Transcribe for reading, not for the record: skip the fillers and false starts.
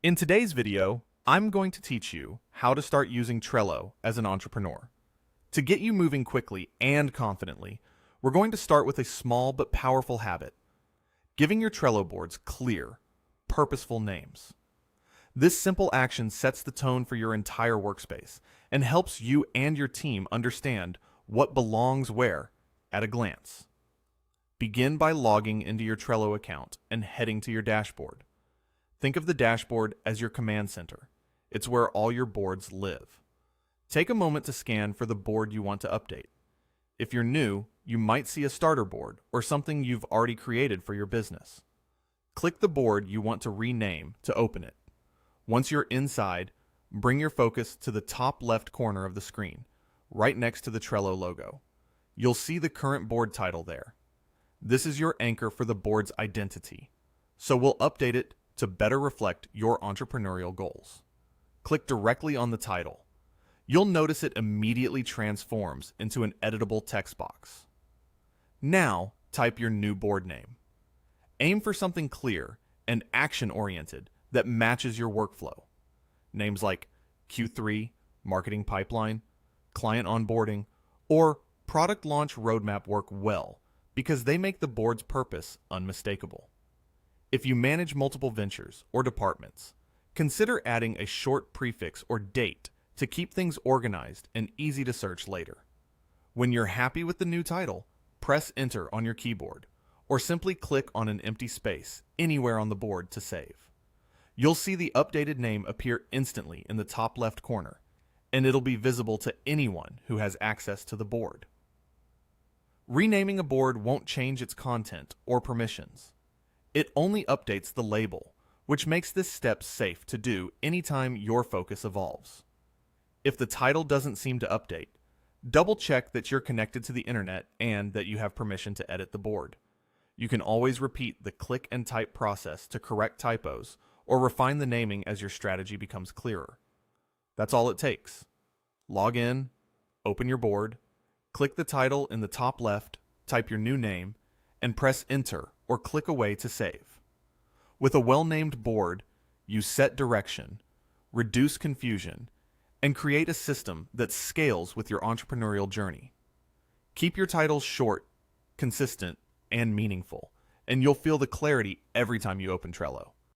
In today's video, I'm going to teach you how to start using Trello as an entrepreneur. To get you moving quickly and confidently, we're going to start with a small but powerful habit: giving your Trello boards clear, purposeful names. This simple action sets the tone for your entire workspace and helps you and your team understand what belongs where at a glance. Begin by logging into your Trello account and heading to your dashboard. Think of the dashboard as your command center. It's where all your boards live. Take a moment to scan for the board you want to update. If you're new, you might see a starter board or something you've already created for your business. Click the board you want to rename to open it. Once you're inside, bring your focus to the top left corner of the screen, right next to the Trello logo. You'll see the current board title there. This is your anchor for the board's identity, so we'll update it to better reflect your entrepreneurial goals. Click directly on the title. You'll notice it immediately transforms into an editable text box. Now, type your new board name. Aim for something clear and action-oriented that matches your workflow. Names like Q3, Marketing Pipeline, Client Onboarding, or Product Launch Roadmap work well because they make the board's purpose unmistakable. If you manage multiple ventures or departments, consider adding a short prefix or date to keep things organized and easy to search later. When you're happy with the new title, press Enter on your keyboard, or simply click on an empty space anywhere on the board to save. You'll see the updated name appear instantly in the top left corner, and it'll be visible to anyone who has access to the board. Renaming a board won't change its content or permissions. It only updates the label, which makes this step safe to do anytime your focus evolves. If the title doesn't seem to update, double-check that you're connected to the internet and that you have permission to edit the board. You can always repeat the click and type process to correct typos or refine the naming as your strategy becomes clearer. That's all it takes. Log in, open your board, click the title in the top left, type your new name, and press Enter or click away to save. With a well-named board, you set direction, reduce confusion, and create a system that scales with your entrepreneurial journey. Keep your titles short, consistent, and meaningful, and you'll feel the clarity every time you open Trello.